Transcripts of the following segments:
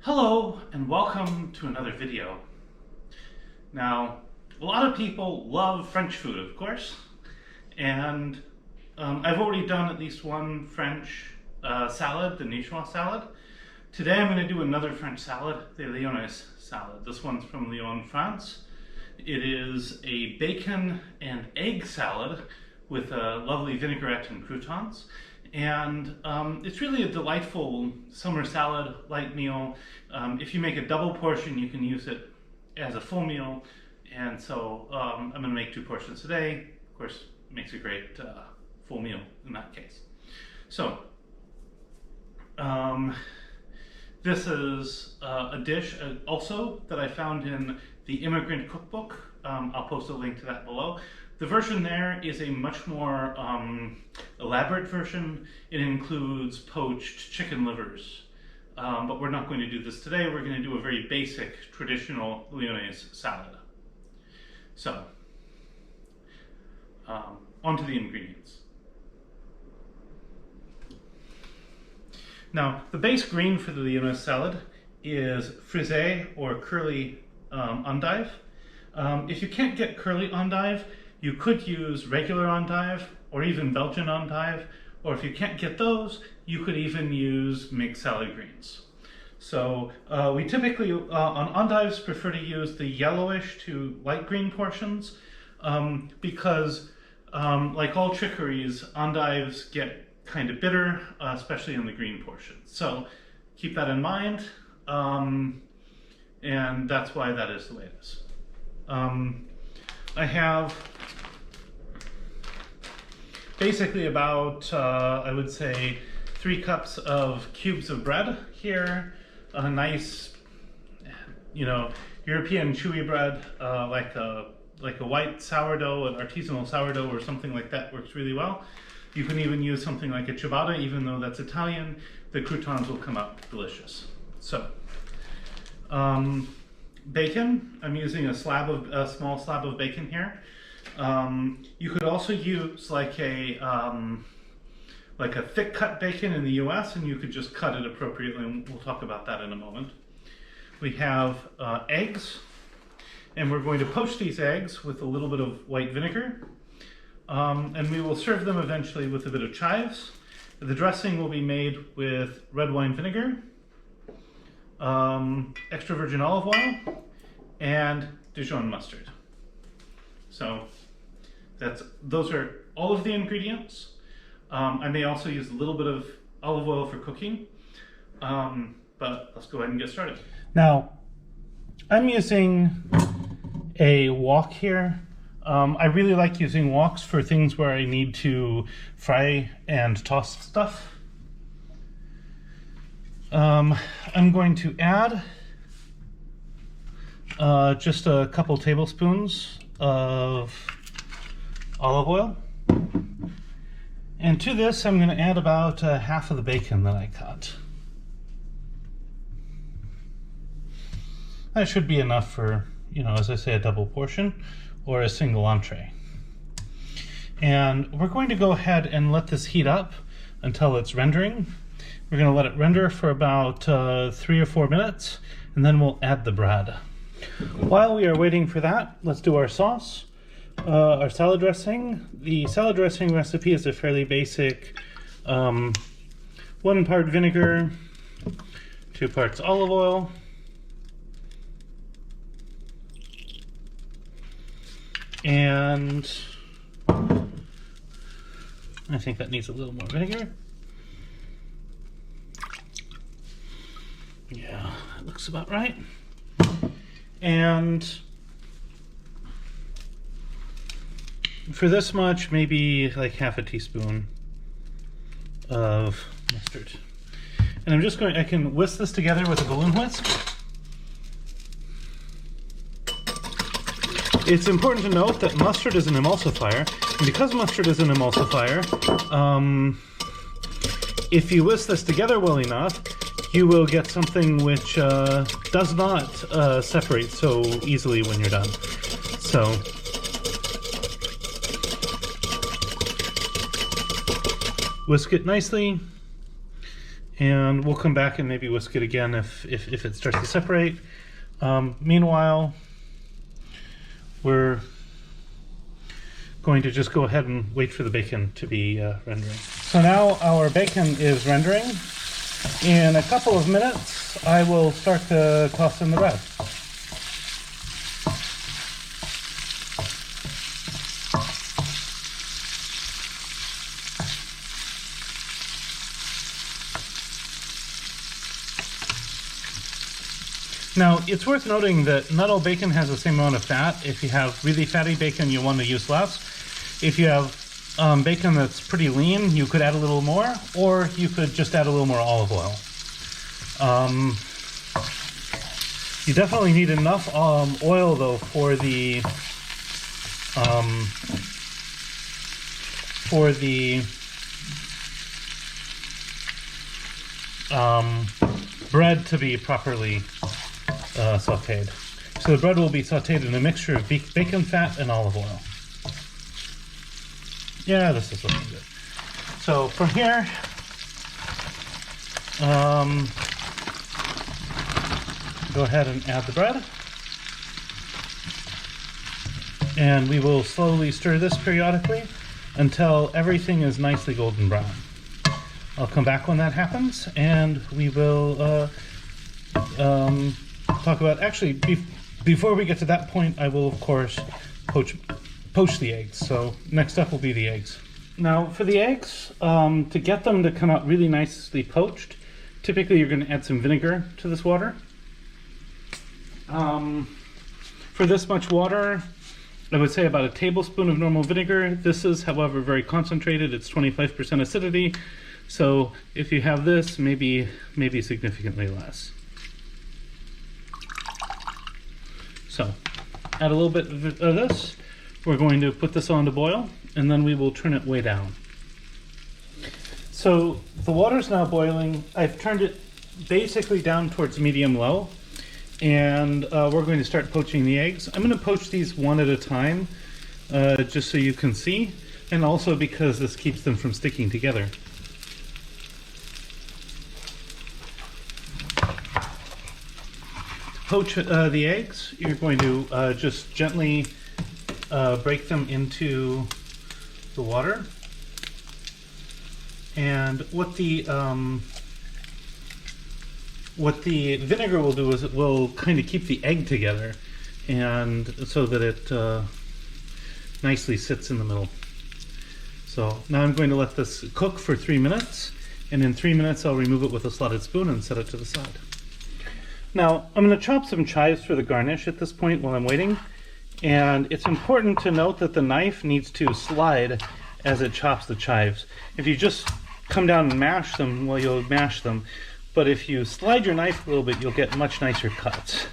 Hello and welcome to another video. Now, a lot of people love French food, of course, and I've already done at least one French salad, the niçoise salad. Today I'm going to do another French salad, the Lyonnaise salad. This one's from Lyon, France. It is a bacon and egg salad with a lovely vinaigrette and croutons. And it's really a delightful summer salad, light meal. If you make a double portion, you can use it as a full meal. And so I'm going to make 2 portions today. Of course, it makes a great full meal in that case. So this is a dish also that I found in the Immigrant Cookbook. I'll post a link to that below. The version there is a much more elaborate version. It includes poached chicken livers. But we're not going to do this today. We're going to do a very basic, traditional Lyonnaise salad. So, on to the ingredients. Now, the base green for the Lyonnaise salad is frisee or curly endive. If you can't get curly endive, you could use regular endive or even Belgian endive, or if you can't get those, you could even use mixed salad greens. So we typically, on endives, prefer to use the yellowish to light green portions because, like all chicories, endives get kind of bitter, especially in the green portions. So keep that in mind, and that's why that is the way it is. I have basically about, I would say, 3 cups of cubes of bread here. A nice, European chewy bread, like a white sourdough, an artisanal sourdough or something like that works really well. You can even use something like a ciabatta, even though that's Italian. The croutons will come out delicious. So, bacon. I'm using a small slab of bacon here. You could also use like a thick cut bacon in the US, and you could just cut it appropriately, and we'll talk about that in a moment. We have eggs, and we're going to poach these eggs with a little bit of white vinegar, and we will serve them eventually with a bit of chives. The dressing will be made with red wine vinegar, extra virgin olive oil, and Dijon mustard. So those are all of the ingredients. I may also use a little bit of olive oil for cooking, but let's go ahead and get started. Now, I'm using a wok here. I really like using woks for things where I need to fry and toss stuff. I'm going to add just a couple tablespoons of olive oil. And to this, I'm going to add about half of the bacon that I cut. That should be enough for, as I say, a double portion or a single entree. And we're going to go ahead and let this heat up until it's rendering. We're going to let it render for about 3 or 4 minutes, and then we'll add the bread. While we are waiting for that, let's do our sauce. Our salad dressing. The salad dressing recipe is a fairly basic 1 part vinegar, 2 parts olive oil, and I think that needs a little more vinegar. Yeah, that looks about right. And for this much, maybe like half a teaspoon of mustard. And I can whisk this together with a balloon whisk. It's important to note that mustard is an emulsifier, and because mustard is an emulsifier, if you whisk this together well enough, you will get something which does not separate so easily when you're done. So, whisk it nicely, And we'll come back and maybe whisk it again if it starts to separate. Meanwhile, we're going to just go ahead and wait for the bacon to be rendering. So now our bacon is rendering. In a couple of minutes, I will start to toss in the bread. Now, it's worth noting that not all bacon has the same amount of fat. If you have really fatty bacon, you want to use less. If you have bacon that's pretty lean, you could add a little more, or you could just add a little more olive oil. You definitely need enough oil, though, for the bread to be properly sauteed. So the bread will be sauteed in a mixture of bacon fat and olive oil. Yeah, this is looking good. So from here, go ahead and add the bread. And we will slowly stir this periodically until everything is nicely golden brown. I'll come back when that happens, and we will talk about, actually, before we get to that point, I will, of course, poach the eggs. So next up will be the eggs. Now, for the eggs, to get them to come out really nicely poached, typically you're going to add some vinegar to this water. For this much water, I would say about a tablespoon of normal vinegar. This is, however, very concentrated. It's 25% acidity. So if you have this, maybe significantly less. So add a little bit of this. We're going to put this on to boil, and then we will turn it way down. So the water's now boiling. I've turned it basically down towards medium-low, and we're going to start poaching the eggs. I'm going to poach these one at a time, just so you can see, and also because this keeps them from sticking together. Poach the eggs, you're going to just gently break them into the water. And what the vinegar will do is it will kind of keep the egg together, and so that it nicely sits in the middle. So now I'm going to let this cook for 3 minutes, and in 3 minutes I'll remove it with a slotted spoon and set it to the side. Now, I'm going to chop some chives for the garnish at this point while I'm waiting. And it's important to note that the knife needs to slide as it chops the chives. If you just come down and mash them, well, you'll mash them. But if you slide your knife a little bit, you'll get much nicer cuts.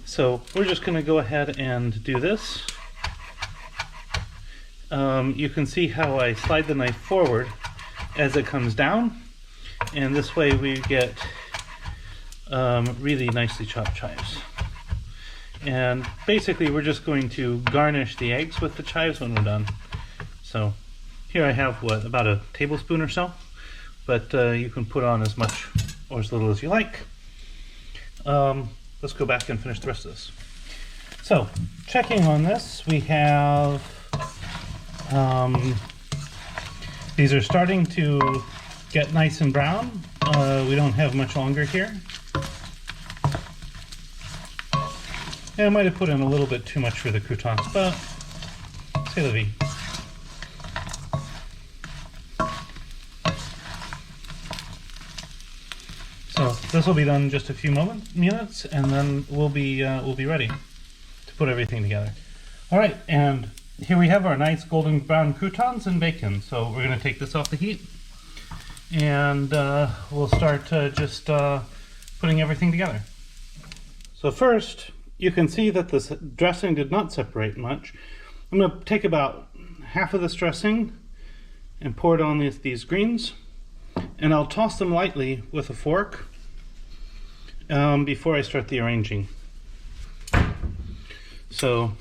So we're just going to go ahead and do this. You can see how I slide the knife forward as it comes down. And this way we get really nicely chopped chives. And basically we're just going to garnish the eggs with the chives when we're done. So here I have, what, about a tablespoon or so, but you can put on as much or as little as you like. Let's go back and finish the rest of this. So checking on this, we have these are starting to get nice and brown. We don't have much longer here. I might have put in a little bit too much for the croutons, but c'est la vie. So this will be done in just a few minutes, and then we'll be ready to put everything together. All right, and here we have our nice golden brown croutons and bacon. So we're going to take this off the heat, and we'll start just putting everything together. So first, you can see that this dressing did not separate much. I'm going to take about half of this dressing and pour it on these greens, and I'll toss them lightly with a fork before I start the arranging. So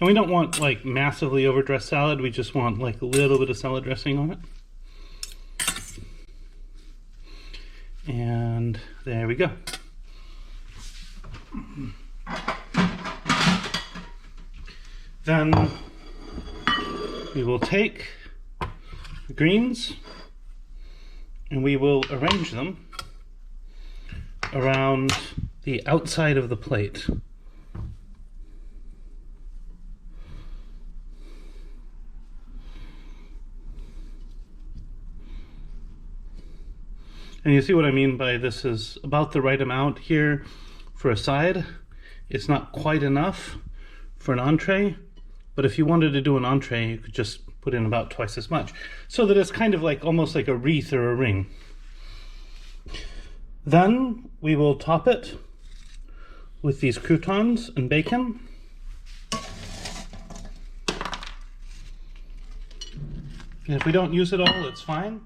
And we don't want like massively overdressed salad, we just want like a little bit of salad dressing on it. And there we go. Then we will take the greens and we will arrange them around the outside of the plate. And you see what I mean by this is about the right amount here for a side. It's not quite enough for an entree, but if you wanted to do an entree, you could just put in about twice as much, so that it's kind of like almost like a wreath or a ring. Then we will top it with these croutons and bacon. And if we don't use it all, it's fine.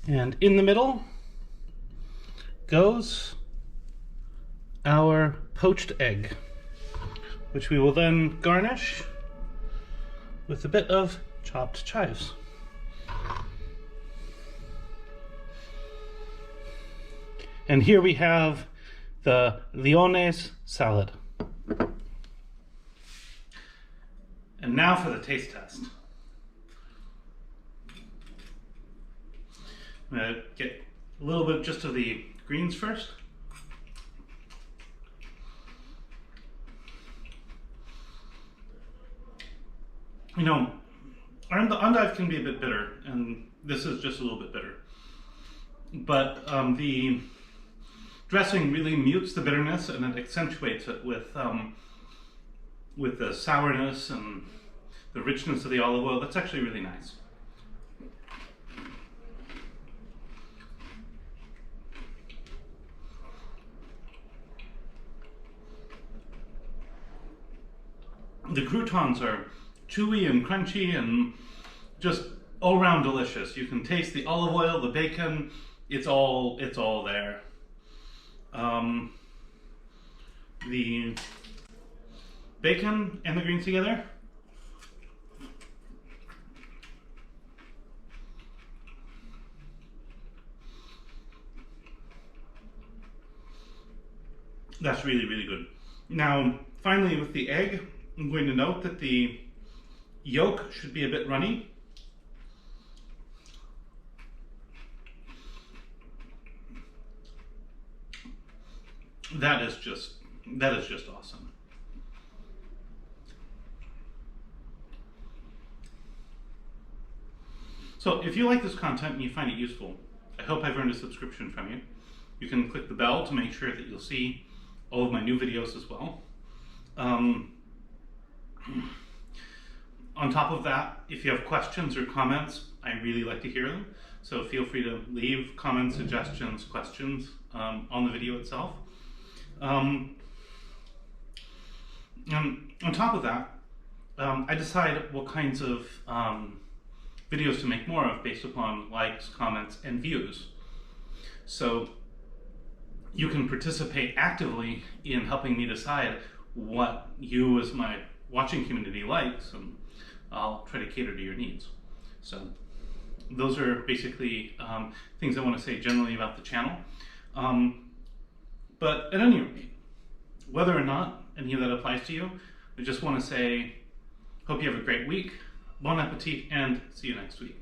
And in the middle goes our poached egg, which we will then garnish with a bit of chopped chives. And here we have the Lyonnaise salad. And now for the taste test. I'm going to get a little bit just of the greens first. You know, the endive can be a bit bitter, and this is just a little bit bitter. But the dressing really mutes the bitterness and it accentuates it with the sourness and the richness of the olive oil. That's actually really nice. The croutons are chewy and crunchy and just all around delicious. You can taste the olive oil, the bacon, it's all there. The bacon and the greens together. That's really, really good. Now, finally with the egg, I'm going to note that the yolk should be a bit runny. That is just awesome. So if you like this content and you find it useful, I hope I've earned a subscription from you. You can click the bell to make sure that you'll see all of my new videos as well. On top of that, if you have questions or comments, I really like to hear them. So feel free to leave comments, suggestions, questions on the video itself. And on top of that, I decide what kinds of videos to make more of based upon likes, comments, and views. So you can participate actively in helping me decide what you as my watching community likes, and I'll try to cater to your needs. So those are basically things I want to say generally about the channel. But at any rate, whether or not any of that applies to you, I just want to say, hope you have a great week, bon appetit, and see you next week.